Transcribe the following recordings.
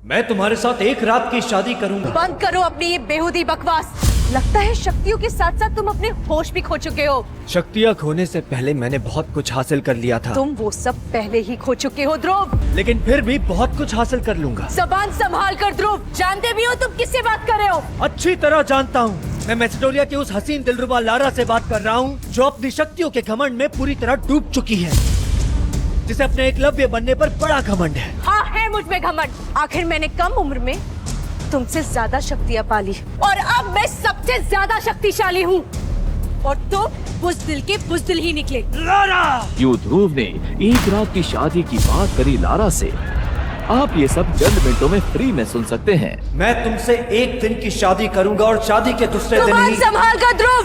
मैं तुम्हारे साथ एक रात की शादी करूंगा। बंद करो अपनी ये बेहुदी बकवास। लगता है शक्तियों के साथ साथ तुम अपने होश भी खो चुके हो। शक्तियाँ खोने से पहले मैंने बहुत कुछ हासिल कर लिया था। तुम वो सब पहले ही खो चुके हो ध्रुव। लेकिन फिर भी बहुत कुछ हासिल कर लूंगा। जबान संभाल कर ध्रुव। जानते भी हो तुम किससे बात कर रहे हो। अच्छी तरह जानता हूँ। मैं मैसेडोनिया के उस हसीन दिलरुबा लारा से बात कर रहा हूँ जो अपनी शक्तियों के घमंड में पूरी तरह डूब चुकी है, जिसे अपने एकलव्य बनने पर बड़ा घमंड है। हाँ है मुझ में घमंड। आखिर मैंने कम उम्र में तुमसे ज्यादा शक्तियाँ पाली और अब मैं सबसे ज्यादा शक्तिशाली हूँ और तुम बुज़दिल के बुज़दिल ही निकले। लारा! यूं ध्रुव ने एक रात की शादी की बात करी लारा से। आप ये सब चंद मिनटों में फ्री में सुन सकते हैं। मैं तुमसे एक दिन की शादी करूंगा और शादी के दूसरे दिन जुबान ही। संभाल कर ध्रुव।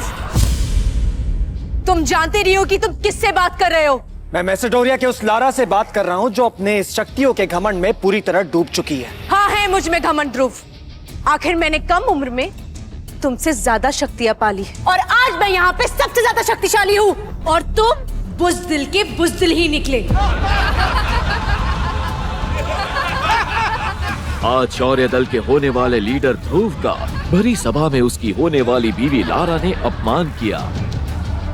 तुम जानते नहीं हो कि तुम किससे बात कर रहे हो। मैं मैसेडोनिया के उस लारा से बात कर रहा हूँ जो अपने इस शक्तियों के घमंड में पूरी तरह डूब चुकी है। हाँ है मुझ में घमंड ध्रुव। आखिर मैंने कम उम्र में तुमसे ज्यादा शक्तियाँ पाली और आज मैं यहाँ पे सबसे ज्यादा शक्तिशाली हूँ और तुम बुज़दिल के बुज़दिल ही निकले। आज शौर्य दल के होने वाले लीडर ध्रुव का भरी सभा में उसकी होने वाली बीवी लारा ने अपमान किया।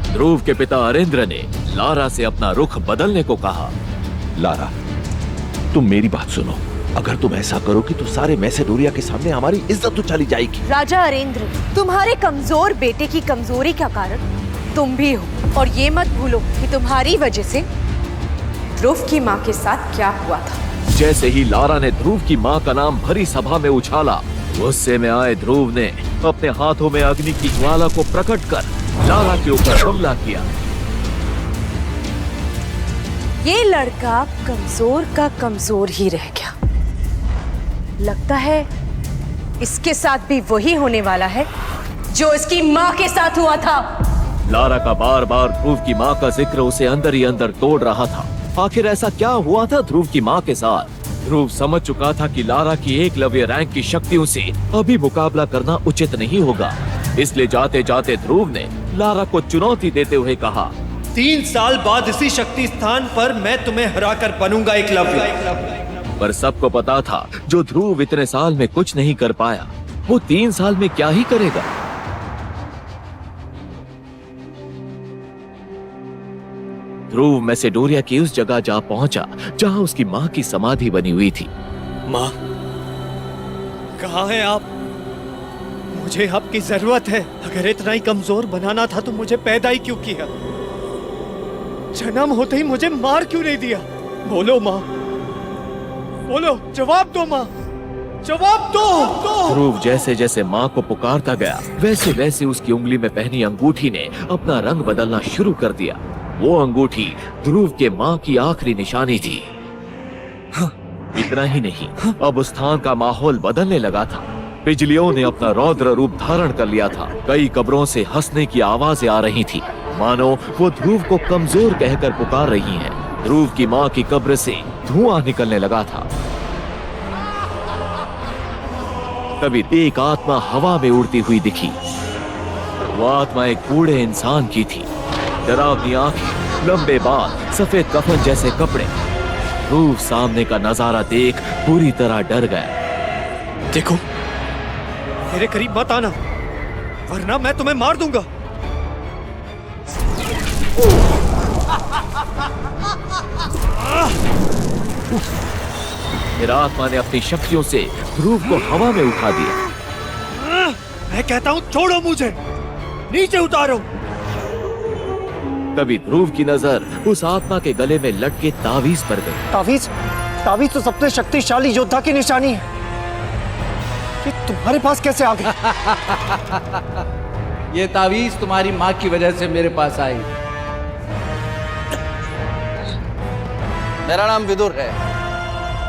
ध्रुव के पिता अरेंद्र ने लारा से अपना रुख बदलने को कहा। लारा, तुम मेरी बात सुनो। अगर तुम ऐसा करोगी तो सारे मैसेडोनिया के सामने हमारी इज्जत तो चली जाएगी। राजा अरेंद्र, तुम्हारे कमजोर बेटे की कमजोरी का कारण तुम भी हो और ये मत भूलो कि तुम्हारी वजह से ध्रुव की माँ के साथ क्या हुआ था। जैसे ही लारा ने ध्रुव की माँ का नाम भरी सभा में उछाला, गुस्से में आए ध्रुव ने अपने हाथों में अग्नि की ज्वाला को प्रकट कर लारा के ऊपर हमला किया। ये लड़का कमजोर का कमजोर ही रह गया। लगता है इसके साथ भी वही होने वाला है जो इसकी माँ के साथ हुआ था। लारा का बार बार ध्रुव की माँ का जिक्र उसे अंदर ही अंदर तोड़ रहा था। आखिर ऐसा क्या हुआ था ध्रुव की माँ के साथ। ध्रुव समझ चुका था कि लारा की एकलव्य रैंक की शक्तियों से अभी मुकाबला करना उचित नहीं होगा, इसलिए जाते जाते ध्रुव ने लारा को चुनौती देते हुए कहा, 3 साल बाद इसी शक्ति स्थान पर मैं तुम्हें हराकर बनूंगा एकलव्य। पर सबको पता था जो ध्रुव इतने साल में कुछ नहीं कर पाया, वो 3 साल में क्या ही करेगा। ध्रुव मैसेडोनिया की उस जगह जा पहुंचा जहां उसकी माँ की समाधि बनी हुई थी। माँ, कहाँ हैं आप? मुझे आपकी जरूरत है। अगर इतना ही कमजोर बनाना था तो मुझे पैदा ही क्यों किया? जन्म होते ही मुझे मार क्यों नहीं दिया? बोलो माँ, बोलो, जवाब दो माँ, जवाब दो। ध्रुव जैसे जैसे माँ को पुकारता गया, वैसे वैसे उसकी उंगली में पहनी अंगूठी ने अपना रंग बदलना शुरू कर दिया। वो अंगूठी ध्रुव के माँ की आखिरी निशानी थी। इतना ही नहीं, अब उस स्थान का माहौल बदलने लगा था। बिजलियों ने अपना रौद्र रूप धारण कर लिया था। कई कब्रों से हंसने की आवाजें आ रही थी, मानो वो ध्रुव को कमजोर कहकर पुकार रही हैं। ध्रुव की माँ की कब्र से धुआं निकलने लगा था। तभी एक आत्मा हवा में उड़ती हुई दिखी। वो आत्मा एक बूढ़े इंसान की थी। डरावनी आंखें, लंबे बाल, सफेद कफन जैसे कपड़े। ध्रुव सामने का नजारा देख पूरी तरह डर गया। देखो, मेरे करीब मत आना वरना मैं तुम्हें मार दूंगा। फिर आत्मा ने अपनी शक्तियों से ध्रुव को हवा में उठा दिया। मैं कहता हूँ छोड़ो मुझे, नीचे उतारो। तभी ध्रुव की नजर उस आत्मा के गले में लटके तावीज पर गई। तावीज? तावीज तो सबसे शक्तिशाली योद्धा की निशानी है। ये तुम्हारे पास कैसे आ गया? ये तावीज तुम्हारी माँ की वजह से मेरे पास आई। मेरा नाम विदुर है।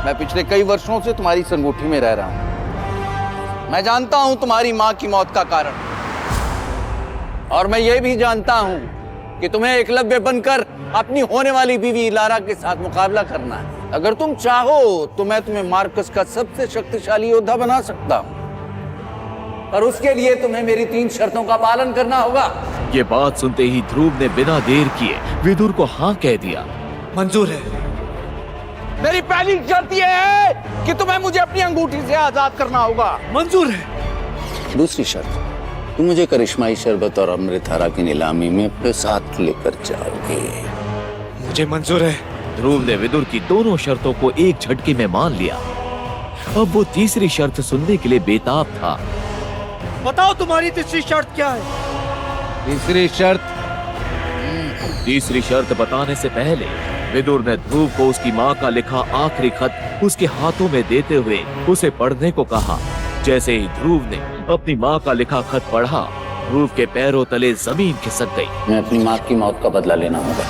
मैं पिछले कई वर्षों से तुम्हारी संगुठी में रह रहा हूं। मैं जानता हूं तुम्हारी माँ की मौत का कारण, और मैं ये भी जानता हूं कि तुम्हें एकलव्य बनकर अपनी होने वाली बीवी लारा के साथ मुकाबला करना है। अगर तुम चाहो तो मैं तुम्हें मार्कस का सबसे शक्तिशाली योद्धा बना सकता हूं, पर उसके लिए तुम्हें मेरी 3 शर्तों का पालन करना होगा। ये बात सुनते ही ध्रुव ने बिना देर किए विदुर को हाँ कह दिया। मंजूर है, मेरी पहली शर्त यह है कि तुम्हें मुझे अपनी अंगूठी से आजाद करना होगा। मंजूर है। दूसरी शर्त, तुम मुझे करिश्माई शरबत और अमृतधारा की नीलामी में अपने साथ लेकर जाओगे। मुझे मंजूर है। ध्रुव ने विदुर की दोनों शर्तों को एक झटके में मान लिया। अब वो तीसरी शर्त सुनने के लिए बेताब था। बताओ तुम्हारी तीसरी शर्त क्या है? तीसरी शर्त बताने से पहले विदुर ने ध्रुव को उसकी माँ का लिखा आखिरी खत उसके हाथों में देते हुए उसे पढ़ने को कहा। जैसे ही ध्रुव ने अपनी माँ का लिखा खत पढ़ा, ध्रुव के पैरों तले जमीन खिसक गई। मैं अपनी माँ की मौत का बदला लेना होगा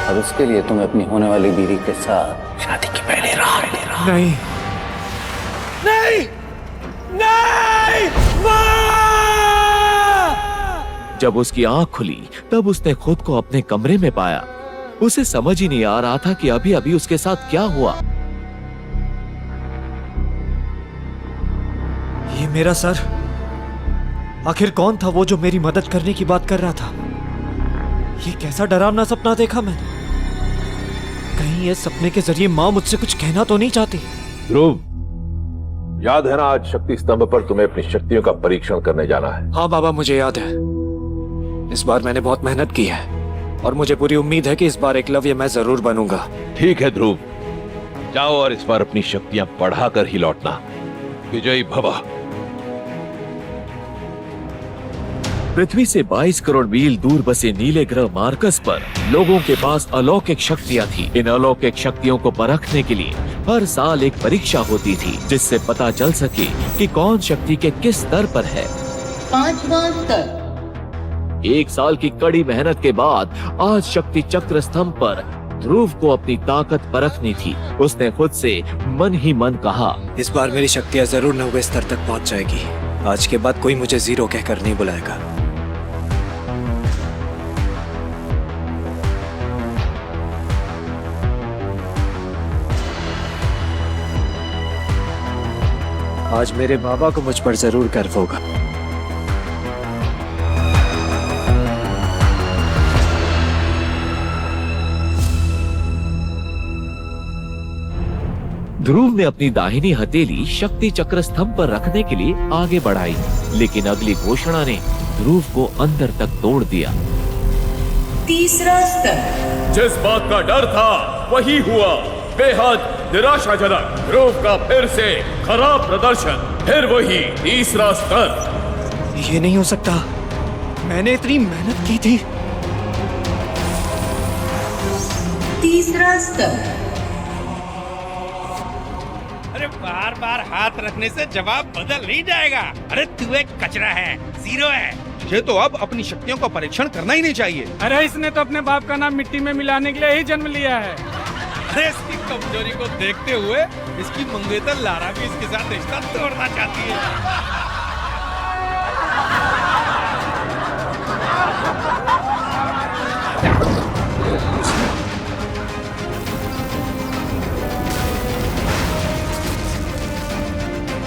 और उसके लिए तुम्हें अपनी होने वाली बीवी के साथ शादी की पहले राह लेना। नहीं नहीं नहीं जब उसकी आंख खुली तब उसने खुद को अपने कमरे में पाया। उसे समझ ही नहीं आ रहा था कि अभी अभी उसके साथ क्या हुआ। ये मेरा सर, आखिर कौन था वो जो मेरी मदद करने की बात कर रहा था? ये कैसा डरावना सपना देखा मैंने? कहीं ये सपने के जरिए माँ मुझसे कुछ कहना तो नहीं चाहती? ध्रुव, याद है ना आज शक्ति स्तंभ पर तुम्हें अपनी शक्तियों का परीक्षण करने जाना है? हाँ बाबा, मुझे याद है। इस बार मैंने बहुत मेहनत की है और मुझे पूरी उम्मीद है कि इस बार एकलव्य मैं जरूर बनूंगा। ठीक है ध्रुव, जाओ और इस बार अपनी शक्तियां बढ़ाकर ही लौटना। विजयी भव। पृथ्वी से 22 करोड़ मील दूर बसे नीले ग्रह मार्कस पर लोगों के पास अलौकिक शक्तियां थी। इन अलौकिक शक्तियों को परखने के लिए हर साल एक परीक्षा होती थी, जिससे पता चल सके कि कौन शक्ति के किस स्तर पर है। 5वां स्तर। एक साल की कड़ी मेहनत के बाद आज शक्ति चक्र स्तंभ पर ध्रुव को अपनी ताकत परखनी थी। उसने खुद से मन ही मन कहा, इस बार मेरी शक्तियां जरूर 90 स्तर तक पहुंच जाएगी। आज के बाद कोई मुझे जीरो कहकर नहीं बुलाएगा। आज मेरे बाबा को मुझ पर जरूर गर्व होगा। ध्रुव ने अपनी दाहिनी हथेली शक्ति चक्र स्तंभ पर रखने के लिए आगे बढ़ाई, लेकिन अगली घोषणा ने ध्रुव को अंदर तक तोड़ दिया। तीसरा स्तर। जिस बात का डर था वही हुआ। बेहद निराशाजनक ध्रुव का फिर से खराब प्रदर्शन। फिर वही तीसरा स्तर। ये नहीं हो सकता, मैंने इतनी मेहनत की थी। तीसरा स्तर। अरे बार बार हाथ रखने से जवाब बदल नहीं जाएगा। अरे तू एक कचरा है, जीरो है। तुझे तो अब अपनी शक्तियों का परीक्षण करना ही नहीं चाहिए। अरे इसने तो अपने बाप का नाम मिट्टी में मिलाने के लिए ही जन्म लिया है। अरे इसकी कमजोरी को देखते हुए इसकी मंगेतर लारा भी इसके साथ रिश्ता तोड़ना चाहती है।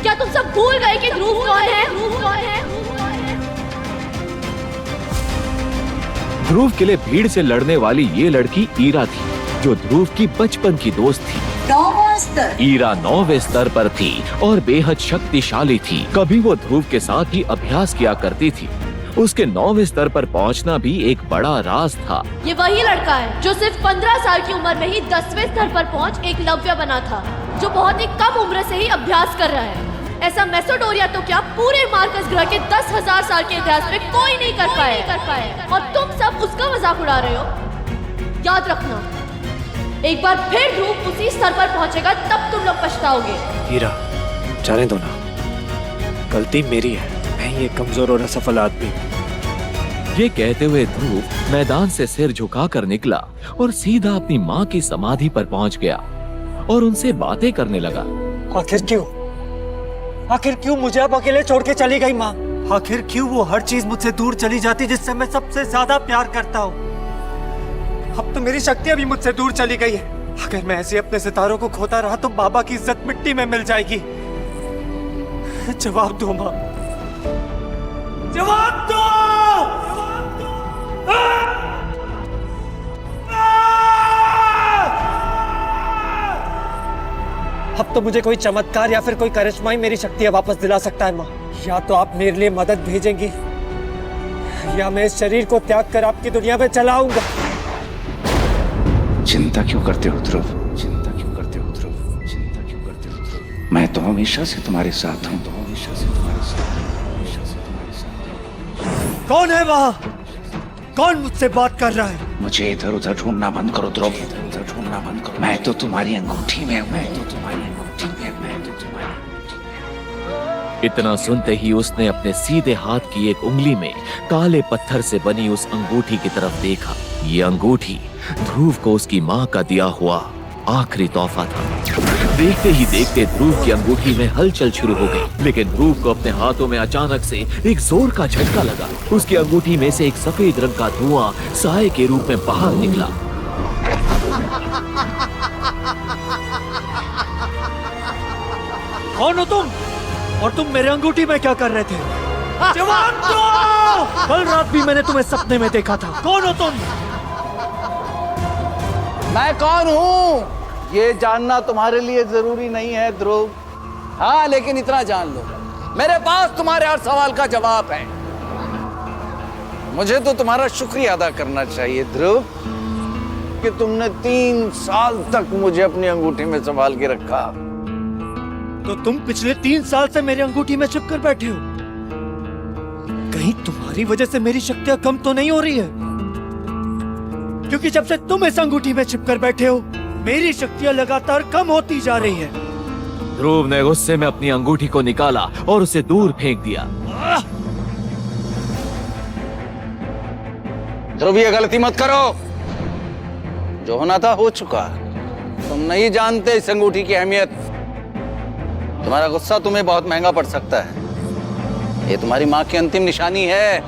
क्या तुम सब भूल गए कि ध्रुव कौन है? ध्रुव के लिए भीड़ से लड़ने वाली ये लड़की ईरा थी, जो ध्रुव की बचपन की दोस्त थी। 9वां स्तर। ईरा 9वें स्तर पर थी और बेहद शक्तिशाली थी। कभी वो ध्रुव के साथ ही अभ्यास किया करती थी। उसके 9वें स्तर पर पहुंचना भी एक बड़ा राज था। ये वही लड़का है जो सिर्फ 15 साल की उम्र में ही 10वें स्तर पर पहुंच एकलव्य बना था, जो बहुत ही कम उम्र से ही अभ्यास कर रहा है। ऐसा मेसोडोरिया तो क्या पूरे मार्कस ग्रह के 10,000 साल के इतिहास में कोई नहीं कर पाए। और तुम सब उसका मजाक उड़ा रहे हो। याद रखना, एक बार फिर ध्रुव उसी स्तर पर पहुंचेगा तब तुम लोग पछताओगे। हीरा, जाने दो ना, गलती मेरी है। मैं ये कमजोर और असफल आदमी। ये कहते हुए ध्रुव मैदान से सिर झुकाकर निकला और सीधा अपनी माँ की समाधि पर पहुंच गया और उनसे बातें करने लगा। आखिर क्यों मुझे अब अकेले छोड़ के चली गई माँ? आखिर क्यों वो हर चीज मुझसे दूर चली जाती जिससे मैं सबसे ज्यादा प्यार करता हूँ? अब तो मेरी शक्तियाँ भी मुझसे दूर चली गई है। अगर मैं ऐसे अपने सितारों को खोता रहा तो बाबा की इज्जत मिट्टी में मिल जाएगी। जवाब दो माँ, जवाब दो। अब तो मुझे कोई चमत्कार या फिर कोई करिश्मा ही मेरी शक्तियां वापस दिला सकता है माँ। या तो आप मेरे लिए मदद भेजेंगी या मैं इस शरीर को त्याग कर आपकी दुनिया में चला आऊंगा। चिंता क्यों करते हो ध्रुव? चिंता क्यों करते हो ध्रुव? चिंता क्यों करते हो ध्रुव? मैं तो हमेशा से तुम्हारे साथ हूँ, तो हमेशा से तुम्हारे साथ, हमेशा से तुम्हारे साथ। कौन है वहाँ? कौन मुझसे बात कर रहा है? मुझे इधर उधर ढूंढना बंद करो ध्रुव, इधर उधर ढूंढना बंद करो। मैं तो तुम्हारी अंगूठी में हूँ, मैं तो तुम्हारी अंगूठी में, मैं तो तुम्हारी अंगूठी में। इतना सुनते ही उसने अपने सीधे हाथ की एक उंगली में काले पत्थर से बनी उस अंगूठी की तरफ देखा। ये अंगूठी ध्रुव को उसकी माँ का दिया हुआ आखिरी तोहफा था। देखते ही देखते ध्रुव की अंगूठी में हलचल शुरू हो गई, लेकिन ध्रुव को अपने हाथों में अचानक से एक जोर का झटका लगा। उसकी अंगूठी में से एक सफेद रंग का धुआं साए के रूप में बाहर निकला। कौन हो तुम? और तुम मेरे अंगूठी में क्या कर रहे थे? जवाब दो! कल रात भी मैंने तुम्हें सपने में देखा था। कौन हो तुम? मैं कौन हूँ ये जानना तुम्हारे लिए जरूरी नहीं है ध्रुव। हाँ, लेकिन इतना जान लो, मेरे पास तुम्हारे हर सवाल का जवाब है। मुझे तो तुम्हारा शुक्रिया अदा करना चाहिए ध्रुव कि तुमने 3 साल तक मुझे अपनी अंगूठी में संभाल के रखा। तो तुम पिछले 3 साल से मेरी अंगूठी में चिपकर बैठे हो। कहीं तुम्हारी वजह से मेरी शक्तियां कम तो नहीं हो रही है? क्योंकि जब से तुम इस अंगूठी में चिपकर बैठे हो, मेरी शक्तियां लगातार कम होती जा रही है। ध्रुव ने गुस्से में अपनी अंगूठी को निकाला और उसे दूर फेंक दिया। ध्रुव, ये गलती मत करो। जो होना था हो चुका। तुम नहीं जानते इस अंगूठी की अहमियत। तुम्हारा गुस्सा तुम्हें बहुत महंगा पड़ सकता है। ये तुम्हारी माँ की अंतिम निशानी है।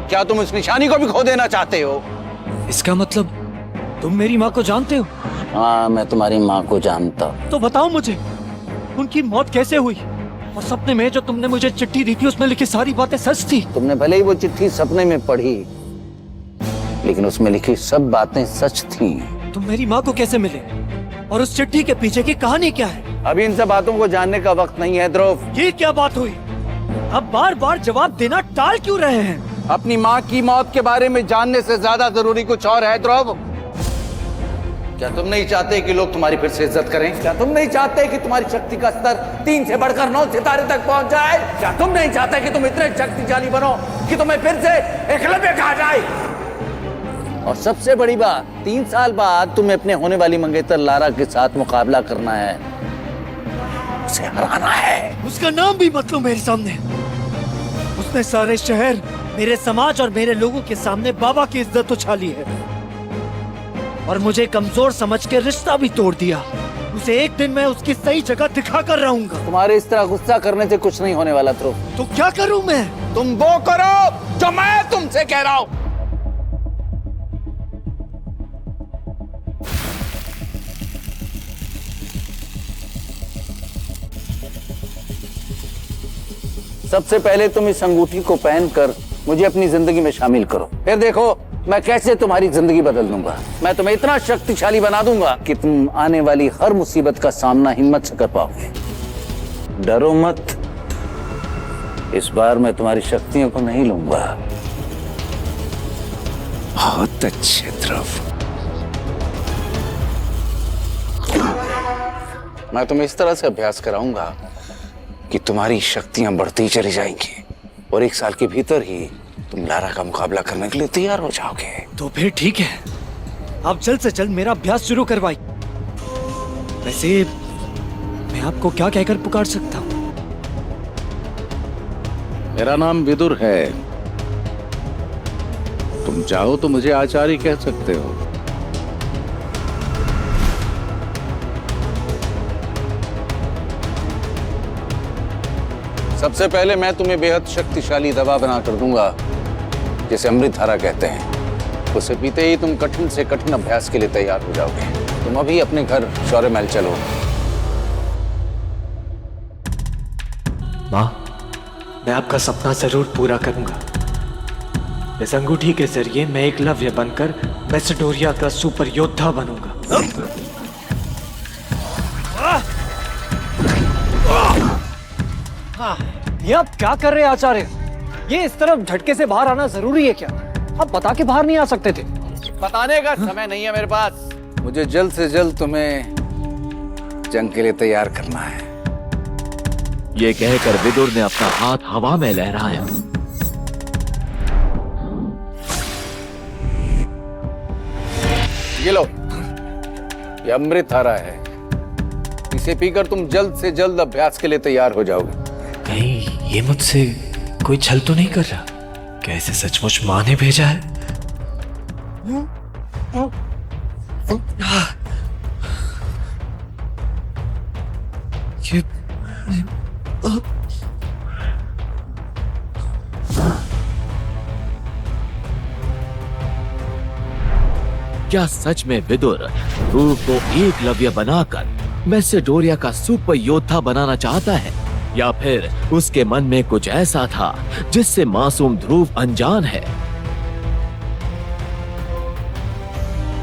क्या तुम इस निशानी को भी खो देना चाहते हो? इसका मतलब तुम मेरी माँ को जानते हो? हाँ, मैं तुम्हारी माँ को जानता हूँ। तो बताओ मुझे, उनकी मौत कैसे हुई? और सपने में जो तुमने मुझे चिट्ठी दी थी, उसमें लिखी सारी बातें सच थी? तुमने भले ही वो चिट्ठी सपने में पढ़ी, लेकिन उसमें लिखी सब बातें सच थी। तुम मेरी माँ को कैसे मिले? और उस चिट्ठी के पीछे की कहानी क्या है? अभी इन सब बातों को जानने का वक्त नहीं है ध्रुव। ये क्या बात हुई? अब बार बार जवाब देना टाल क्यों रहे हैं? अपनी माँ की मौत के बारे में जानने से ज्यादा जरूरी कुछ और है ध्रुव। क्या तुम नहीं चाहते कि लोग तुम्हारी फिर से इज्जत करें? क्या तुम नहीं चाहते कि तुम्हारी शक्ति का स्तर 3 से बढ़कर 9 सितारे तक पहुंच जाए? क्या तुम नहीं चाहते कि तुम इतने शक्तिशाली बनो कि तुम्हें फिर से एकलव्य कहा जाए? और सबसे बड़ी बात, 3 साल बाद तुम्हें अपने होने वाली मंगेतर लारा के साथ मुकाबला करना है, उसे हराना है। उसका नाम भी मत लो मेरे सामने। उसने सारे शहर, मेरे समाज और मेरे लोगों के सामने बाबा की इज्जत उछाली है और मुझे कमजोर समझ के रिश्ता भी तोड़ दिया। उसे एक दिन मैं उसकी सही जगह दिखा कर रहूंगा। तुम्हारे इस तरह गुस्सा करने से कुछ नहीं होने वाला ध्रुव। तो क्या करूं मैं? तुम वो करो जो मैं तुमसे कह रहा हूं। सबसे पहले तुम इस अंगूठी को पहनकर मुझे अपनी जिंदगी में शामिल करो। फिर देखो मैं कैसे तुम्हारी जिंदगी बदल दूंगा। मैं तुम्हें इतना शक्तिशाली बना दूंगा कि तुम आने वाली हर मुसीबत का सामना हिम्मत से कर पाओगे। डरो मत, इस बार मैं तुम्हारी शक्तियों को नहीं लूंगा। बहुत अच्छे ध्रुव। मैं तुम्हें इस तरह से अभ्यास कराऊंगा कि तुम्हारी शक्तियां बढ़ती चली जाएंगी और 1 साल के भीतर ही तुम लारा का मुकाबला करने के लिए तैयार हो जाओगे। तो फिर ठीक है, आप जल्द से जल्द मेरा अभ्यास शुरू करवाइए। वैसे मैं आपको क्या कहकर पुकार सकता हूँ? मेरा नाम विदुर है। तुम चाहो तो मुझे आचार्य कह सकते हो। सबसे पहले मैं तुम्हें बेहद शक्तिशाली दवा बना कर दूंगा, जिसे अमृत धारा कहते हैं। उसे पीते ही तुम कठिन से कठिन अभ्यास के लिए तैयार हो जाओगे। तुम अभी अपने घर शौर्य महल चलो। माँ, मैं आपका सपना जरूर पूरा करूंगा। इस अंगूठी के जरिए मैं एकलव्य बनकर मैसेडोरिया का सुपर योद्धा बनूंगा। ये आप क्या कर रहे हैं आचार्य? ये इस तरफ झटके से बाहर आना जरूरी है क्या? आप बता के बाहर नहीं आ सकते थे? बताने का समय नहीं है मेरे पास। मुझे जल्द से जल्द तुम्हें जंग के लिए तैयार करना है। ये कहकर विदुर ने अपना हाथ हवा में लहराया। ये लो, ये अमृत धारा है। इसे पीकर तुम जल्द से जल्द अभ्यास के लिए तैयार हो जाओगे। कहीं ये मुझसे कोई छल तो नहीं कर रहा? क्या इसे सचमुच माँ ने भेजा है? ये क्या सच में विदुर ध्रुव को एकलव्य बनाकर मैसेडोरिया का सुपर योद्धा बनाना चाहता है, या फिर उसके मन में कुछ ऐसा था जिससे मासूम ध्रुव अनजान है?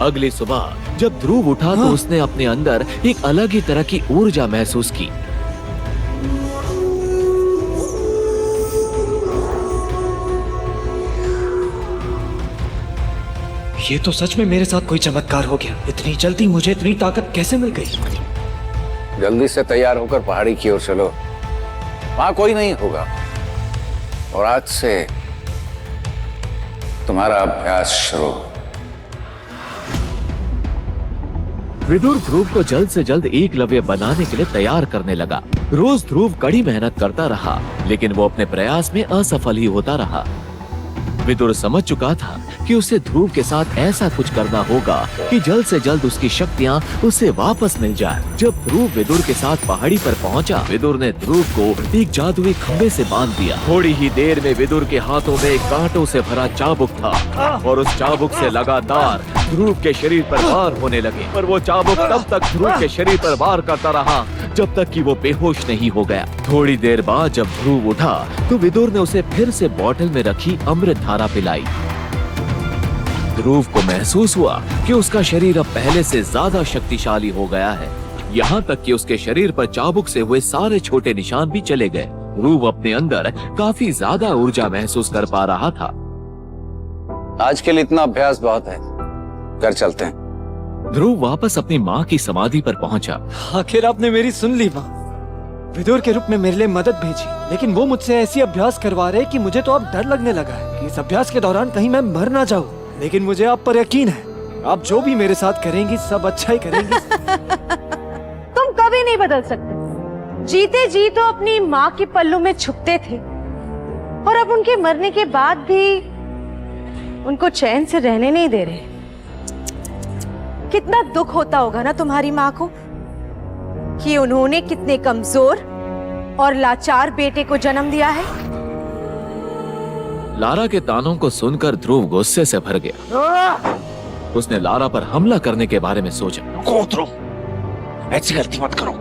अगली सुबह जब ध्रुव उठा तो उसने अपने अंदर एक अलग ही तरह की ऊर्जा महसूस की। ये तो सच में मेरे साथ कोई चमत्कार हो गया। इतनी जल्दी मुझे इतनी ताकत कैसे मिल गई? जल्दी से तैयार होकर पहाड़ी की ओर चलो, वहां कोई नहीं होगा। और आज से तुम्हारा अभ्यास शुरू। विदुर ध्रुव को जल्द से जल्द एकलव्य बनाने के लिए तैयार करने लगा। रोज ध्रुव कड़ी मेहनत करता रहा, लेकिन वो अपने प्रयास में असफल ही होता रहा। विदुर समझ चुका था कि उसे ध्रुव के साथ ऐसा कुछ करना होगा कि जल्द से जल्द उसकी शक्तियां उसे वापस मिल जाए। जब ध्रुव विदुर के साथ पहाड़ी पर पहुंचा, विदुर ने ध्रुव को एक जादुई खंभे से बांध दिया। थोड़ी ही देर में विदुर के हाथों में एक कांटों से भरा चाबुक था और उस चाबुक से लगातार ध्रुव के शरीर पर वार होने लगे। पर वो चाबुक तब तक ध्रुव के शरीर पर वार करता रहा जब तक कि वो बेहोश नहीं हो गया। थोड़ी देर बाद जब ध्रुव उठा तो विदुर ने उसे फिर से बोतल में रखी अमृत धारा पिलाई। ध्रुव को महसूस हुआ कि उसका शरीर अब पहले से ज्यादा शक्तिशाली हो गया है। यहाँ तक कि उसके शरीर पर चाबुक से हुए सारे छोटे निशान भी चले गए। ध्रुव अपने अंदर काफी ज्यादा ऊर्जा महसूस कर पा रहा था। आज के लिए इतना अभ्यास बहुत है, घर चलते हैं। ध्रुव वापस अपनी माँ की समाधि पर पहुंचा। आखिर आपने मेरी सुन ली माँ। विदुर के रूप में मेरे लिए मदद भेजी, लेकिन वो मुझसे ऐसी अभ्यास करवा रहे कि मुझे तो अब डर लगने लगा है कि इस अभ्यास के दौरान कहीं मैं मर ना जाऊं। लेकिन मुझे आप पर यकीन है, आप जो भी मेरे साथ करेंगी सब अच्छा ही करेंगी। तुम कभी नहीं बदल सकते। जीते जी तो अपनी माँ के पल्लू में छुपते थे, और अब उनके मरने के बाद भी उनको चैन से रहने नहीं दे रहे। कितना दुख होता होगा ना तुम्हारी माँ को कि उन्होंने कितने कमजोर और लाचार बेटे को जन्म दिया है। लारा के तानों को सुनकर ध्रुव गुस्से से भर गया। उसने लारा पर हमला करने के बारे में सोचा। ध्रुव, ऐसी गलती मत करो।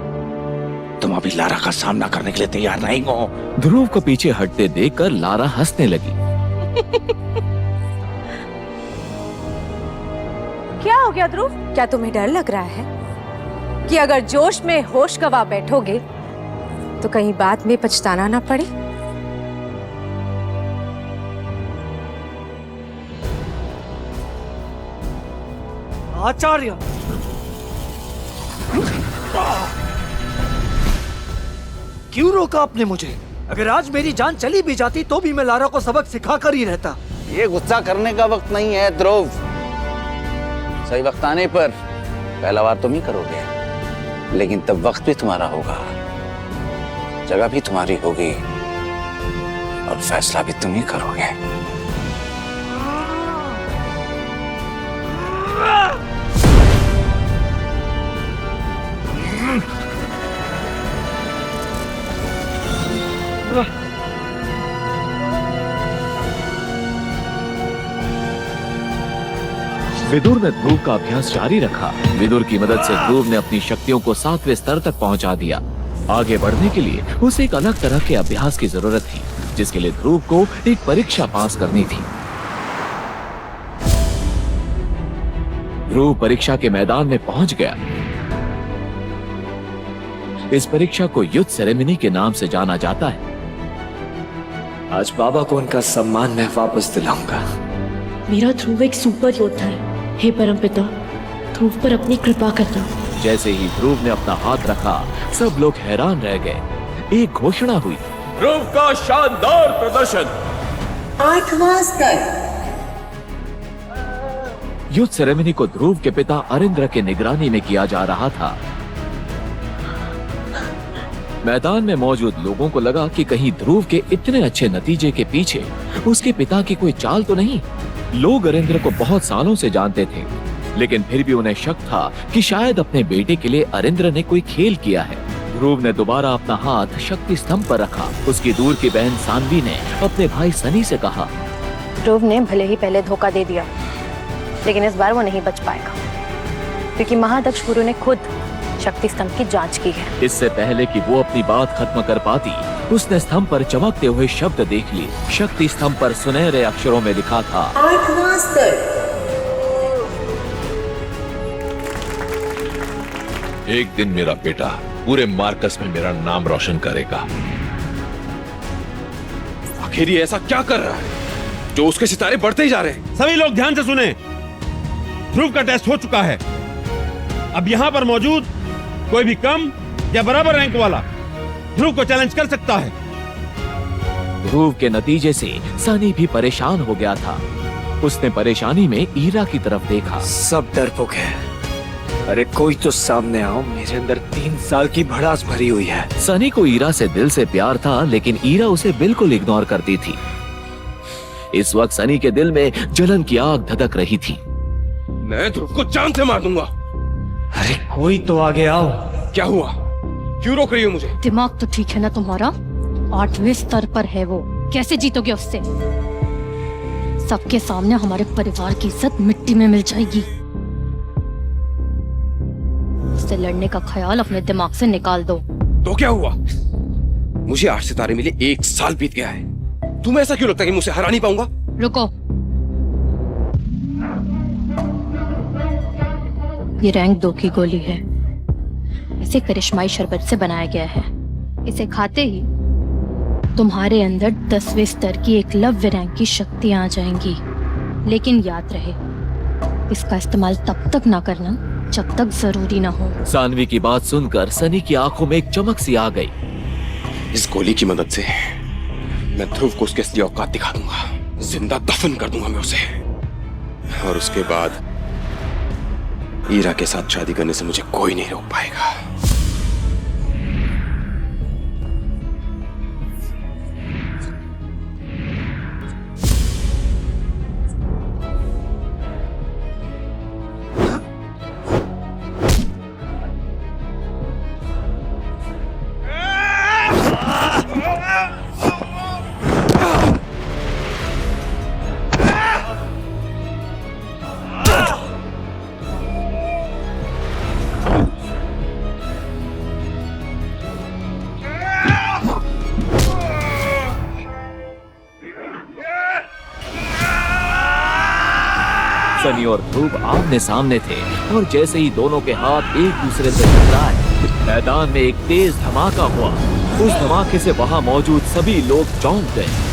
तुम अभी लारा का सामना करने के लिए तैयार नहीं हो। ध्रुव को पीछे हटते देखकर लारा हंसने लगी। क्या हो गया ध्रुव? क्या तुम्हें डर लग रहा है कि अगर जोश में होश गवा बैठोगे तो कहीं बाद में पछताना ना पड़े? आचार्य, क्यों रोका आपने मुझे? अगर आज मेरी जान चली भी जाती तो भी मैं लारा को सबक सिखा कर ही रहता। ये गुस्सा करने का वक्त नहीं है ध्रुव। सही वक्त आने पर पहला वार तुम ही करोगे, लेकिन तब वक्त भी तुम्हारा होगा, जगह भी तुम्हारी होगी और फैसला भी तुम ही करोगे। विदुर ने ध्रुव का अभ्यास जारी रखा। विदुर की मदद से ध्रुव ने अपनी शक्तियों को 7वें स्तर तक पहुंचा दिया। आगे बढ़ने के लिए उसे एक अलग तरह के अभ्यास की जरूरत थी, जिसके लिए ध्रुव को एक परीक्षा पास करनी थी। ध्रुव परीक्षा के मैदान में पहुंच गया। इस परीक्षा को युद्ध सेरेमनी के नाम से जाना जाता है। आज बाबा को उनका सम्मान मैं वापस दिलाऊंगा। मेरा ध्रुव एक सुपर योद्धा है। हे परमपिता, ध्रुव पर अपनी कृपा करना। जैसे ही ध्रुव ने अपना हाथ रखा, सब लोग हैरान रह गए। एक घोषणा हुई, ध्रुव का शानदार प्रदर्शन। 8वां स्तर। युद्ध सेरेमनी को ध्रुव के पिता अरिंद्र के निगरानी में किया जा रहा था। मैदान में मौजूद लोगों को लगा कि कहीं ध्रुव के इतने अच्छे नतीजे के पीछे उसके पिता की कोई चाल तो नहीं। लोग अरिंद्र को बहुत सालों से जानते थे, लेकिन फिर भी उन्हें शक था कि शायद अपने बेटे के लिए अरिंद्र ने कोई खेल किया है। ध्रुव ने दोबारा अपना हाथ शक्ति स्तंभ पर रखा। उसकी दूर की बहन सानवी ने अपने भाई सनी से कहा, ध्रुव ने भले ही पहले धोखा दे दिया, लेकिन इस बार वो नहीं बच पाएगा, क्योंकि महादक्ष गुरु ने खुद शक्ति स्तंभ की जांच की है। इससे पहले कि वो अपनी बात खत्म कर पाती, उसने स्तंभ पर चमकते हुए शब्द देख लिए। शक्ति स्तंभ पर सुनहरे अक्षरों में लिखा था, 8वां स्तर। एक दिन मेरा बेटा पूरे मार्कस में मेरा नाम रोशन करेगा। आखिर ये ऐसा क्या कर रहा है जो उसके सितारे बढ़ते ही जा रहे हैं? सभी लोग ध्यान से सुने। ध्रुव का टेस्ट हो चुका है। अब यहां पर मौजूद कोई भी कम या बराबर रैंक वाला ध्रुव को चैलेंज कर सकता है। ध्रुव के नतीजे से सनी भी परेशान हो गया था। उसने परेशानी में ईरा की तरफ देखा। सब डरपोक है। अरे कोई तो सामने आओ, मेरे अंदर 3 साल की भड़ास भरी हुई है। सनी को ईरा से दिल से प्यार था, लेकिन ईरा उसे बिल्कुल इग्नोर करती थी। इस वक्त सनी के दिल में जलन की आग धधक रही थी। मैं ध्रुव को जान से मार दूंगा। अरे कोई तो आगे आओ। क्या हुआ? क्यों रोक रही हो मुझे? दिमाग तो ठीक है ना तुम्हारा? 8वें स्तर पर है वो, कैसे जीतोगे उससे? सबके सामने हमारे परिवार की इज्जत मिट्टी में मिल जाएगी। उससे लड़ने का ख्याल अपने दिमाग से निकाल दो। तो क्या हुआ? मुझे 8 सितारे मिले, 1 साल बीत गया है। तुम्हें ऐसा क्यों लगता है कि मुझसे हरा नहीं पाऊंगा? रुको, ये रैंक 2 की गोली है। इसे करिश्माई शरबत से बनाया गया है। इसे खाते ही तुम्हारे अंदर 10वें स्तर की एकलव्य रैंक की शक्तियां आ जाएंगी। लेकिन याद रहे, इसका इस्तेमाल तब तक ना करना जब तक जरूरी ना हो। सानवी की बात सुनकर सनी की आंखों में एक चमक सी आ गई। इस गोली की मदद से मैं ध्रुव को उसके असली औकात दिखा दूंगा। जिंदा दफन कर दूंगा मैं उसे। और उसके बाद ईरा के साथ शादी करने से मुझे कोई नहीं रोक पाएगा। सनी और ध्रुव आमने सामने थे, और जैसे ही दोनों के हाथ एक दूसरे से टकराए, मैदान में एक तेज धमाका हुआ। उस धमाके से वहां मौजूद सभी लोग चौंक गए।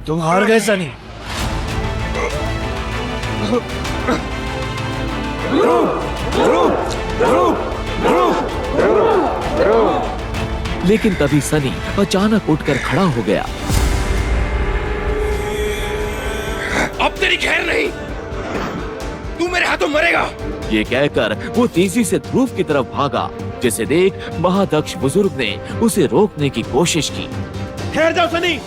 तुम हार गए सनी। लेकिन तभी सनी अचानक उठकर खड़ा हो गया। अब तेरी खैर नहीं, तू मेरे हाथों मरेगा। ये कहकर वो तेजी से ध्रुव की तरफ भागा, जिसे देख महादक्ष बुजुर्ग ने उसे रोकने की कोशिश की। ठहर जाओ सनी।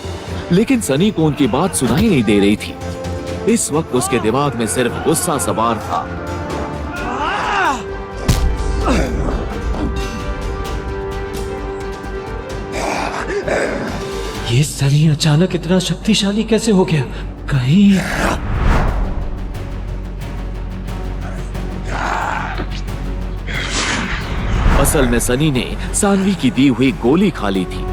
लेकिन सनी को उनकी बात सुनाई नहीं दे रही थी। इस वक्त उसके दिमाग में सिर्फ गुस्सा सवार था। ये सनी अचानक इतना शक्तिशाली कैसे हो गया? कहीं असल में सनी ने सानवी की दी हुई गोली खा ली थी।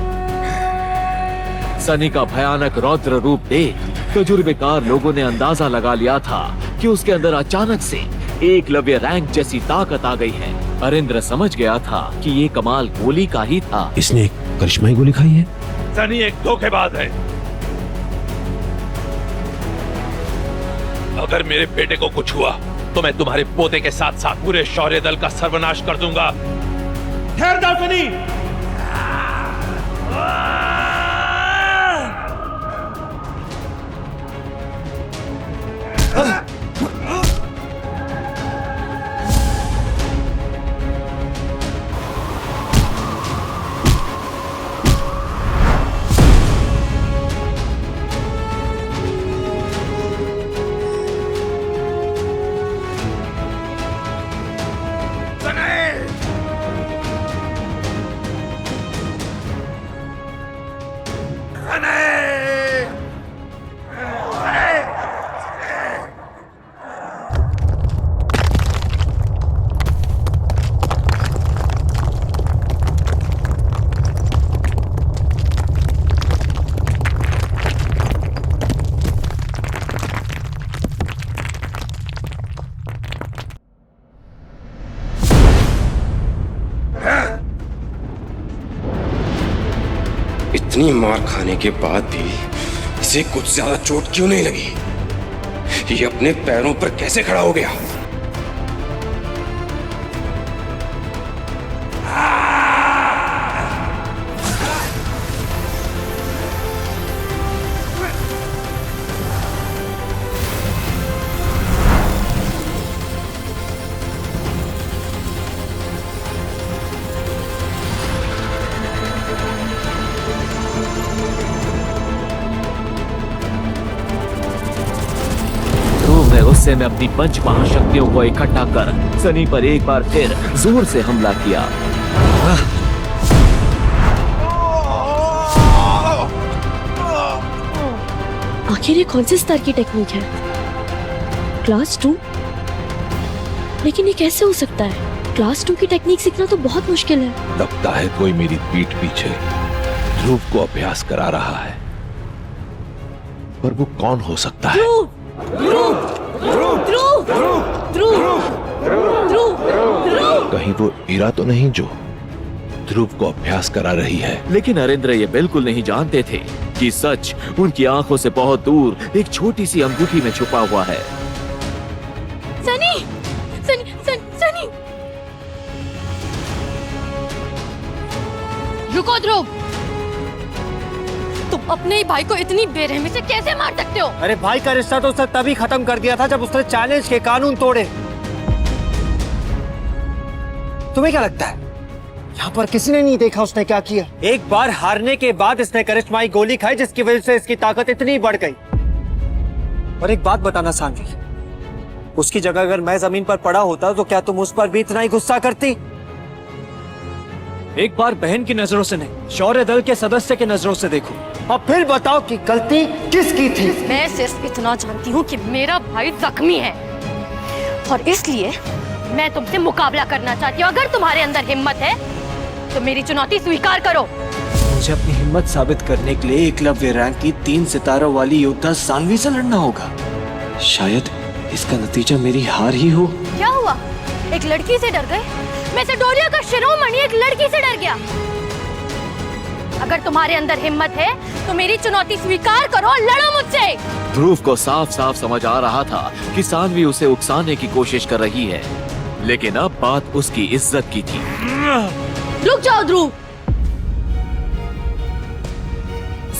सनी का भयानक रौद्र रूप देख तजुर्बेकार लोगों ने अंदाजा लगा लिया था कि उसके अंदर अचानक से एकलव्य रैंक जैसी ताकत आ गई है। अरिंद्र समझ गया था कि ये कमाल गोली का ही था। इसने एक करिश्माई गोली खाई है। सनी एक धोखेबाज है। अगर मेरे बेटे को कुछ हुआ तो मैं तुम्हारे पोते के साथ साथ पूरे शौर्य दल का सर्वनाश कर दूंगा। ठहर जाओ सनी। इतनी मार खाने के बाद भी इसे कुछ ज्यादा चोट क्यों नहीं लगी? ये अपने पैरों पर कैसे खड़ा हो गया? गुस्से में अपनी पंच महाशक्तियों को इकट्ठा कर सनी पर एक बार फिर जोर से हमला किया। आखिर ये कौन से स्तर की टेक्निक है? क्लास 2? लेकिन ये कैसे हो सकता है? क्लास 2 की टेक्निक सीखना तो बहुत मुश्किल है। लगता है कोई मेरी पीठ पीछे ध्रुव को अभ्यास करा रहा है, पर वो कौन हो सकता है? कहीं वो ईरा तो नहीं जो ध्रुव को अभ्यास करा रही है? लेकिन अरिंद्र ये बिल्कुल नहीं जानते थे कि सच उनकी आंखों से बहुत दूर एक छोटी सी अंगूठी में छुपा हुआ है। सनी! सनी! सनी! सनी! रुको ध्रुव, तुम अपने ही भाई को इतनी बेरहमी से कैसे मार सकते हो? अरे भाई का रिश्ता तो उसने तभी खत्म कर दिया था जब उसने चैलेंज के कानून तोड़े। तुम्हें क्या लगता है यहाँ पर किसी ने नहीं देखा उसने क्या किया? एक बार हारने के बाद इसने करिश्माई गोली खाई जिसकी वजह से इसकी ताकत इतनी बढ़ गई। और एक बात बताना सानवी, उसकी जगह अगर मैं जमीन पर पड़ा होता तो क्या तुम उस पर भी इतना ही गुस्सा करती? एक बार बहन की नजरों से नहीं, शौर्य दल के सदस्य की नजरों से देखो, अब फिर बताओ कि गलती किसकी थी? मैं सिर्फ इतना जानती हूँ कि मेरा भाई जख्मी है और इसलिए मैं तुमसे मुकाबला करना चाहती हूँ। अगर तुम्हारे अंदर हिम्मत है तो मेरी चुनौती स्वीकार करो। मुझे अपनी हिम्मत साबित करने के लिए एकलव्य रैंक की 3 सितारों वाली योद्धा सानवी से लड़ना होगा। शायद इसका नतीजा मेरी हार ही हो। क्या हुआ? एक लड़की से डर गए? मैसेडोनिया का शिरोमणि एक लड़की से डर गया। अगर तुम्हारे अंदर हिम्मत है तो मेरी चुनौती स्वीकार करो और लड़ो मुझसे। ध्रुव को साफ साफ समझ आ रहा था कि सानवी उसे उकसाने की कोशिश कर रही है, लेकिन अब बात उसकी इज्जत की थी। रुक जाओ ध्रुव।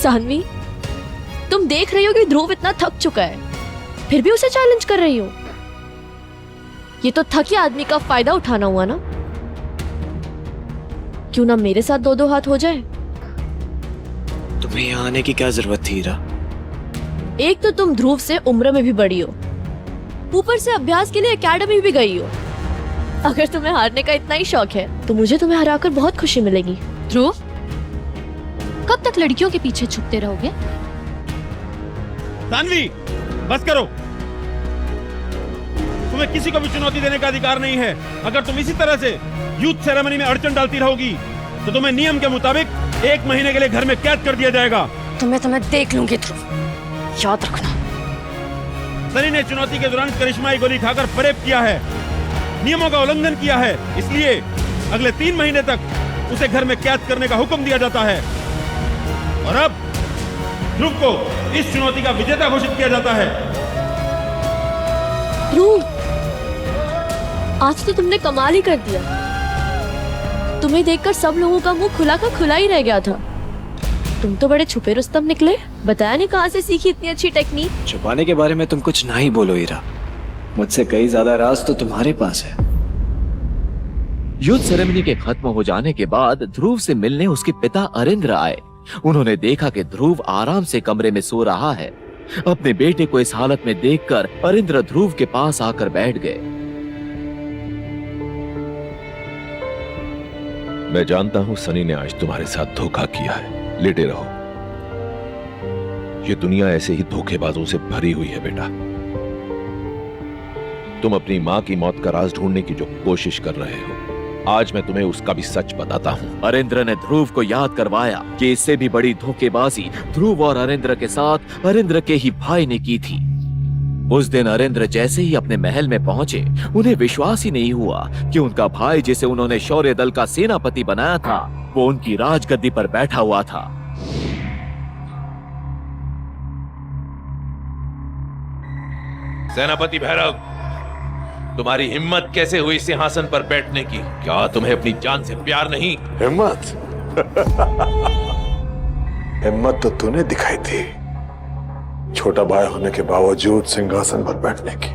सानवी, तुम देख रही हो कि ध्रुव इतना थक चुका है, फिर भी उसे चैलेंज कर रही हो। ये तो थके आदमी का फायदा उठाना हुआ ना। क्यों ना मेरे साथ 2-2 हाथ हो जाए? तुम्हें यहाँ आने की क्या जरूरत थी हीरा? एक तो तुम ध्रुव से उम्र में भी बड़ी हो, ऊपर से अभ्यास के लिए एकेडमी भी गई हो। अगर तुम्हें हारने का इतना ही शौक है तो मुझे तुम्हें हराकर बहुत खुशी मिलेगी। ध्रुव, कब तक लड़कियों के पीछे छुपते रहोगे? सानवी, बस करो। तुम्हें किसी को भी चुनौती देने का अधिकार नहीं है। अगर तुम इसी तरह से यूथ सेरेमनी में अड़चन डालती रहोगी तो तुम्हें नियम के मुताबिक 1 महीने के लिए घर में कैद कर दिया जाएगा। तुम्हें देख लूंगी ध्रुव, याद रखना। सनी ने चुनौती के दौरान करिश्माई गोली खाकर फरेब किया है, नियमों का उल्लंघन किया है, इसलिए अगले 3 महीने तक उसे घर में कैद करने का हुक्म दिया जाता है। और अब ध्रुव को इस चुनौती का विजेता घोषित किया जाता है। ध्रुव, आज तो तुमने कमाल ही कर दिया। तुम्हें देखकर सब लोगों का मुंह खुला का खुला ही रह गया था। तुम तो बड़े छुपे रुस्तम निकले। बताया नहीं कहां से सीखी इतनी अच्छी टेक्निक। छुपाने के बारे में तुम कुछ ना ही बोलो हीरा, मुझसे कई ज्यादा राज तो तुम्हारे पास है। युद्ध सेरेमनी के खत्म हो जाने के बाद ध्रुव से मिलने उसके पिता अरिंद्र आए। उन्होंने देखा कि ध्रुव आराम से कमरे में सो रहा है। अपने बेटे को इस हालत में देखकर अरिंद्र ध्रुव के पास आकर बैठ गए। मैं जानता हूं सनी ने आज तुम्हारे साथ धोखा किया है। लेटे रहो। ये दुनिया ऐसे ही धोखेबाजों से भरी हुई है बेटा। तुम अपनी मां की मौत का राज ढूंढने की जो कोशिश कर रहे हो, आज मैं तुम्हें उसका भी सच बताता हूं। अरिंद्र ने ध्रुव को याद करवाया कि इससे भी बड़ी धोखेबाजी ध्रुव और अरिंद्र के साथ अरिंद्र के ही भाई ने की थी। उस दिन अरिंद्र जैसे ही अपने महल में पहुंचे, उन्हें विश्वास ही नहीं हुआ कि उनका भाई, जिसे उन्होंने शौर्य दल का सेनापति बनाया था, वो उनकी राजगद्दी पर बैठा हुआ था। सेनापति भैरव, तुम्हारी हिम्मत कैसे हुई सिंहासन पर बैठने की? क्या तुम्हें अपनी जान से प्यार नहीं? हिम्मत? हिम्मत तो तूने दिखाई थी, छोटा भाई होने के बावजूद सिंहासन पर बैठने की।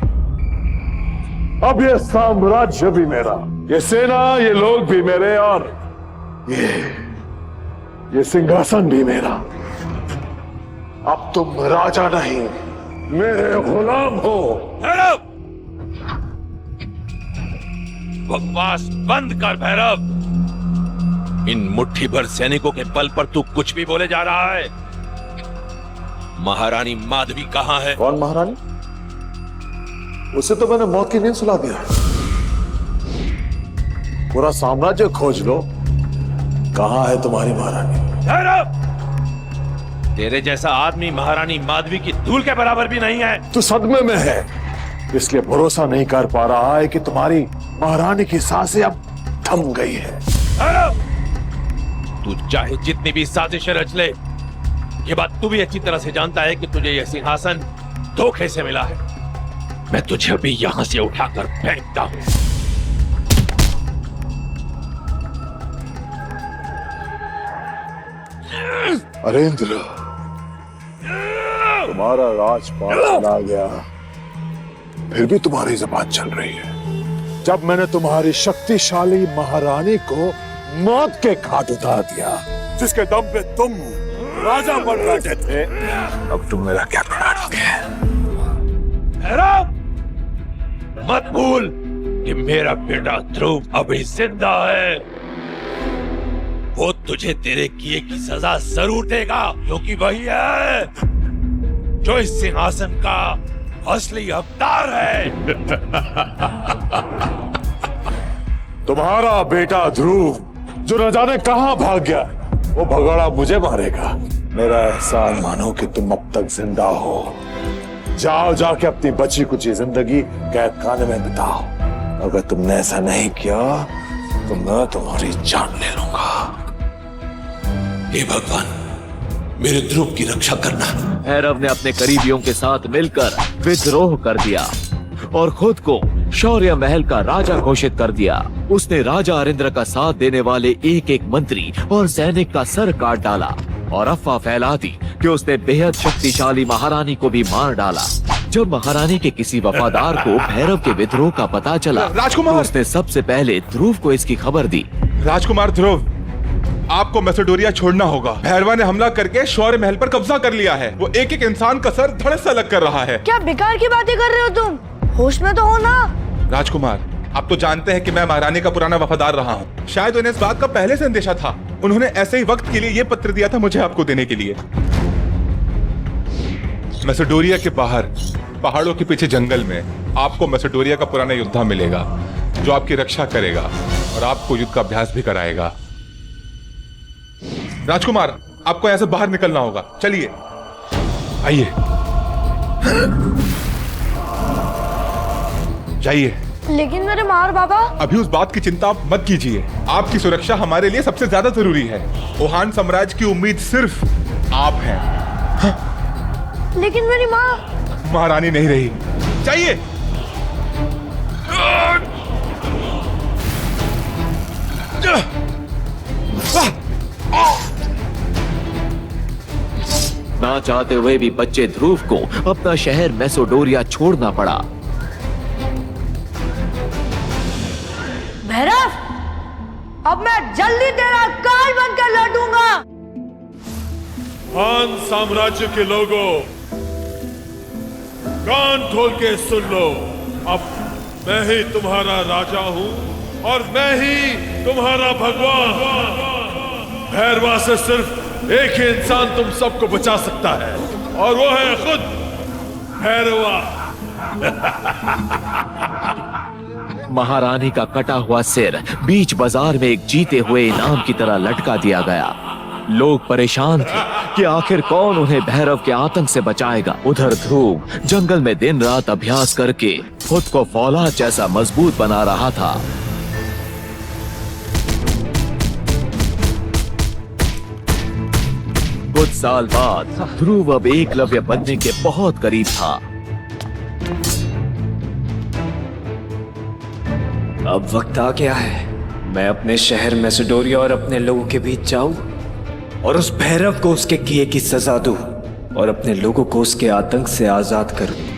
अब ये साम्राज्य भी मेरा, ये सेना, ये लोग भी मेरे, और ये सिंहासन भी मेरा। अब तुम राजा नहीं, मेरे गुलाम हो। भैरव, बकवास बंद कर भैरव। इन मुट्ठी भर सैनिकों के बल पर तू कुछ भी बोले जा रहा है। महारानी माधवी कहाँ है? कौन महारानी? उसे तो मैंने मौत की नींद सुला दिया है। पूरा साम्राज्य खोज लो, कहाँ है तुम्हारी महारानी? भैरव, तेरे जैसा आदमी महारानी माधवी की धूल के बराबर भी नहीं है। तू सदमे में है, इसलिए भरोसा नहीं कर पा रहा है कि तुम्हारी महारानी की सांसें अब थम गई है। भैरव, तू चाहे जितनी भी साजिशें रच ले, ये बात तू भी अच्छी तरह से जानता है कि तुझे यह सिंहासन धोखे से मिला है। मैं तुझे अभी यहां से उठाकर फेंकता हूं। अरेंद्र, तुम्हारा राजपाट चला गया, फिर भी तुम्हारी जुबान चल रही है। जब मैंने तुम्हारी शक्तिशाली महारानी को मौत के घाट उतार दिया, जिसके दम पे तुम राजा बन बैठे थे, अब तुम मेरा क्या बिगाड़ोगे? भैरव, मत भूल कि मेरा बेटा ध्रुव अभी जिंदा है। वो तुझे तेरे किए की सजा जरूर देगा, क्योंकि वही है जो इस सिंहासन का असली हकदार है। तुम्हारा बेटा ध्रुव, जो न जाने कहां भाग गया, वो भगोड़ा मुझे मारेगा। मेरा एहसान मानो कि तुम अब तक जिंदा हो। जाओ, जाके अपनी बची कुची जिंदगी कैद खाने में बिताओ। अगर तुमने ऐसा नहीं किया तो मैं तुम्हारी जान ले लूंगा। हे भगवान, मेरे ध्रुव की रक्षा करना। भैरव ने अपने करीबियों के साथ मिलकर विद्रोह कर दिया और खुद को शौर्य महल का राजा घोषित कर दिया। उसने राजा अरिंद्र का साथ देने वाले एक एक मंत्री और सैनिक का सर काट डाला और अफवाह फैला दी कि उसने बेहद शक्तिशाली महारानी को भी मार डाला। जब महारानी के किसी वफादार को भैरव के विद्रोह का पता चला, राजकुमार, तो उसने सबसे पहले ध्रुव को इसकी खबर दी। राजकुमार ध्रुव, आपको मैसेडोरिया छोड़ना होगा। भैरवा ने हमला करके शौर्य महल पर कब्जा कर लिया है। वो एक एक इंसान का सर धड़ से अलग कर रहा है। क्या बेकार की बातें कर रहे हो तुम? होश में तो हो ना? राजकुमार, आप तो जानते हैं कि मैं महारानी का पुराना वफादार रहा हूँ। शायद उन्हें इस बात का पहले से अंदेशा था। उन्होंने ऐसे ही वक्त के लिए ये पत्र दिया था मुझे आपको देने के लिए। मैसेडोरिया के बाहर पहाड़ों के पीछे जंगल में आपको मैसेडोरिया का पुराना योद्धा मिलेगा जो आपकी रक्षा करेगा और आपको युद्ध का अभ्यास भी कराएगा। राजकुमार, आपको यहां से बाहर निकलना होगा। चलिए, आइए, जाइए। लेकिन मेरे माँ और बाबा। अभी उस बात की चिंता आप मत कीजिए। आपकी सुरक्षा हमारे लिए सबसे ज्यादा जरूरी है। ओहान साम्राज्य की उम्मीद सिर्फ आप हैं। हाँ? लेकिन मेरी माँ। महारानी नहीं रही। जाइए। ना चाहते हुए भी बच्चे ध्रुव को अपना शहर मैसेडोरिया छोड़ना पड़ा। भैरव, अब मैं जल्दी तेरा काल बनकर लौटूंगा। हान साम्राज्य के लोगों, कान खोल के सुन लो। अब मैं ही तुम्हारा राजा हूं और मैं ही तुम्हारा भगवान। भैरवा से सिर्फ एक ही इंसान तुम सबको बचा सकता है और वो है खुद भैरवा। महारानी का कटा हुआ सिर बीच बाजार में एक जीते हुए इनाम की तरह लटका दिया गया। लोग परेशान थे कि आखिर कौन उन्हें भैरव के आतंक से बचाएगा। उधर ध्रुव जंगल में दिन रात अभ्यास करके खुद को फौलाद जैसा मजबूत बना रहा था। कुछ साल बाद ध्रुव अब एकलव्य बनने के बहुत करीब था। अब वक्त आ गया है मैं अपने शहर मैसेडोरिया और अपने लोगों के बीच जाऊं और उस भैरव को उसके किए की सजा दूं और अपने लोगों को उसके आतंक से आजाद करूं।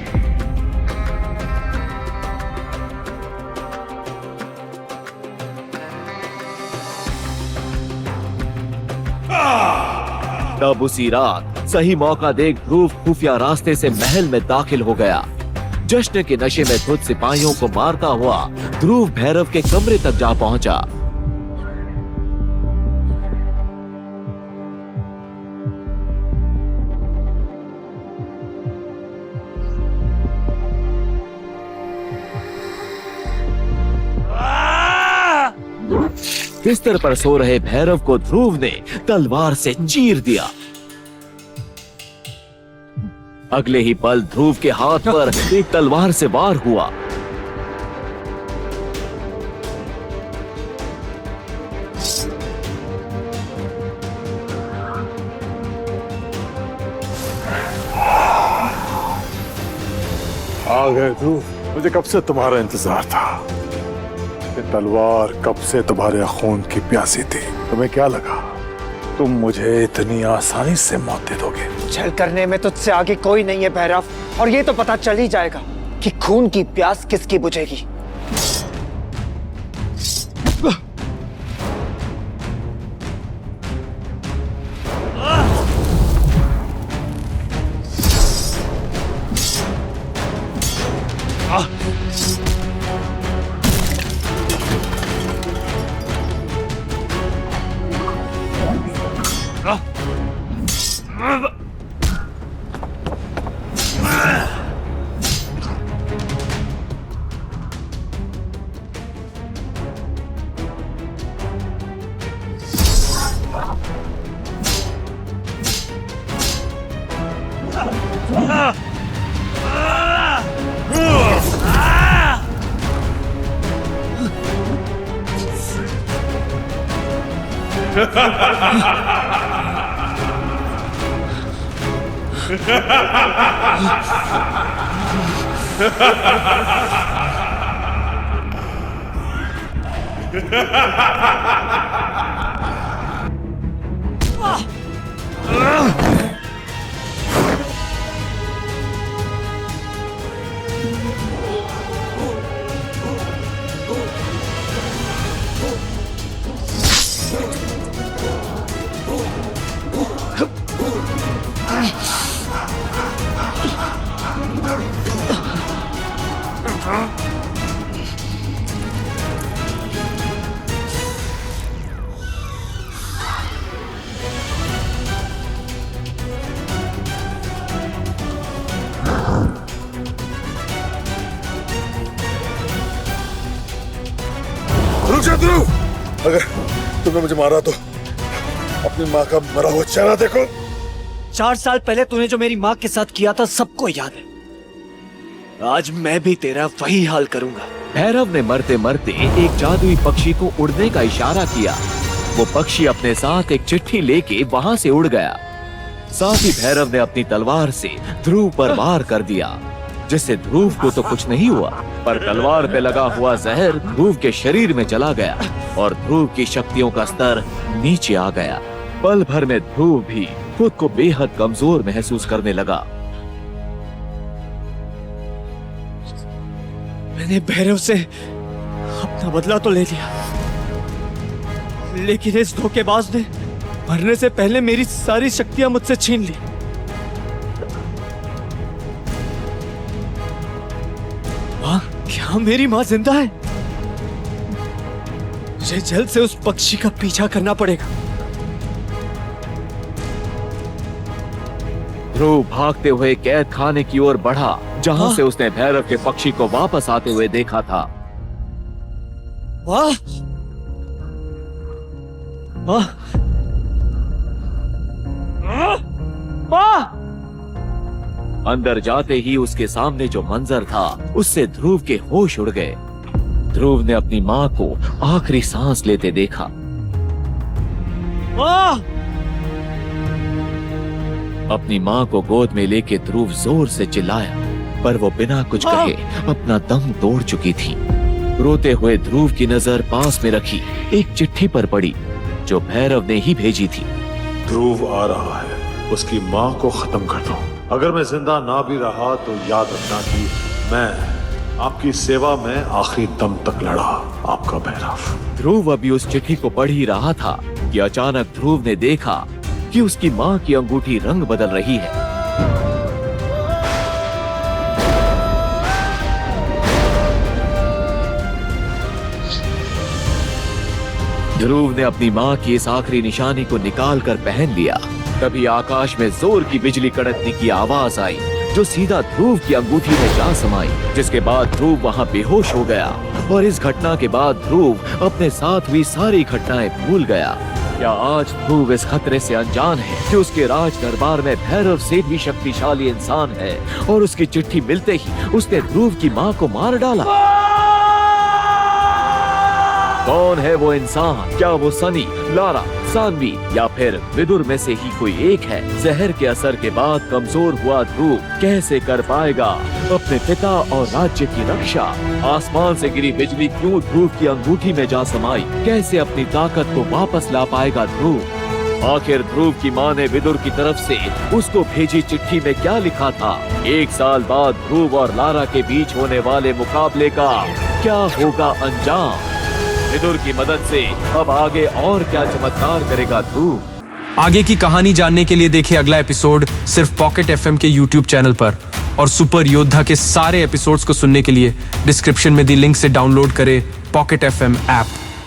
तब उसी रात सही मौका देख ध्रुव खुफिया रास्ते से महल में दाखिल हो गया। जश्न के नशे में धुत सिपाहियों को मारता हुआ ध्रुव भैरव के कमरे तक जा पहुंचा। बिस्तर पर सो रहे भैरव को ध्रुव ने तलवार से चीर दिया। अगले ही पल ध्रुव के हाथ पर एक तलवार से वार हुआ। आ गए ध्रुव, मुझे कब से तुम्हारा इंतजार था। ये तलवार कब से तुम्हारे खून की प्यासी थी। तुम्हें क्या लगा तुम मुझे इतनी आसानी से मौत दे दोगे? छल करने में तुझसे आगे कोई नहीं है भैरव, और ये तो पता चल ही जाएगा कि खून की प्यास किसकी बुझेगी। अगर तुमने मुझे मारा तो अपनी माँ का मरा हुआ चेहरा देखो। 4 साल पहले तूने जो मेरी माँ के साथ किया था सबको याद है। आज मैं भी तेरा वही हाल करूंगा। भैरव ने मरते मरते एक जादुई पक्षी को उड़ने का इशारा किया। वो पक्षी अपने साथ एक चिट्ठी लेके वहां से उड़ गया। साथ ही भैरव ने अपनी तलवार से ध्रुव पर वार कर दिया, जिससे ध्रुव को तो कुछ नहीं हुआ, पर तलवार पे लगा हुआ जहर ध्रुव के शरीर में चला गया और ध्रुव की शक्तियों का स्तर नीचे आ गया। पल भर में ध्रुव भी खुद को बेहद कमजोर महसूस करने लगा। मैंने भैरव से अपना बदला तो ले लिया, लेकिन इस धोखेबाज ने मरने से पहले मेरी सारी शक्तियां मुझसे छीन ली। माँ, क्या मेरी माँ जिंदा है? मुझे जल्द से उस पक्षी का पीछा करना पड़ेगा। ध्रुव भागते हुए कैद खाने की ओर बढ़ा, जहां से उसने भैरव के पक्षी को वापस आते हुए देखा था। वाह! वाह! वाह! अंदर जाते ही उसके सामने जो मंजर था, उससे ध्रुव के होश उड़ गए। ध्रुव ने अपनी माँ को आखिरी सांस लेते देखा। वाह! अपनी माँ को गोद में लेके ध्रुव जोर से चिल्लाया, पर वो बिना कुछ कहे अपना दम तोड़ चुकी थी। रोते हुए ध्रुव की नजर पास में रखी एक चिट्ठी पर पड़ी, जो भैरव ने ही भेजी थी। ध्रुव आ रहा है, उसकी माँ को खत्म कर दो। अगर मैं जिंदा ना भी रहा तो याद रखना कि मैं आपकी सेवा में आखिरी दम तक लड़ा, आपका भैरव। ध्रुव अभी उस चिट्ठी को पढ़ ही रहा था कि अचानक ध्रुव ने देखा कि उसकी माँ की अंगूठी रंग बदल रही है। ध्रुव ने अपनी माँ की इस आखिरी निशानी को निकाल कर पहन लिया। तभी आकाश में जोर की बिजली कड़कने की आवाज आई, जो सीधा ध्रुव की अंगूठी में जा समाई, जिसके बाद ध्रुव वहाँ बेहोश हो गया। और इस घटना के बाद ध्रुव अपने साथ हुई सारी घटनाएं भूल गया। क्या आज ध्रुव इस खतरे से अनजान है कि उसके राज दरबार में भैरव से भी शक्तिशाली इंसान है, और उसकी चिट्ठी मिलते ही उसने ध्रुव की माँ को मार डाला। कौन है वो इंसान? क्या वो सनी, लारा, सानवी या फिर विदुर में से ही कोई एक है? जहर के असर के बाद कमजोर हुआ ध्रुव कैसे कर पाएगा अपने पिता और राज्य की रक्षा? आसमान से गिरी बिजली क्यों ध्रुव की अंगूठी में जा समाई? कैसे अपनी ताकत को वापस ला पाएगा ध्रुव? आखिर ध्रुव की माँ ने विदुर की तरफ से उसको भेजी चिट्ठी में क्या लिखा था? 1 साल बाद ध्रुव और लारा के बीच होने वाले मुकाबले का क्या होगा अंजाम? विदुर की मदद से अब आगे और क्या चमत्कार करेगा ध्रुव? आगे की कहानी जानने के लिए देखिए अगला एपिसोड सिर्फ पॉकेट एफएम के यूट्यूब चैनल पर। और सुपर योद्धा के सारे एपिसोड्स को सुनने के लिए डिस्क्रिप्शन में दी लिंक से डाउनलोड करें पॉकेट एफएम ऐप।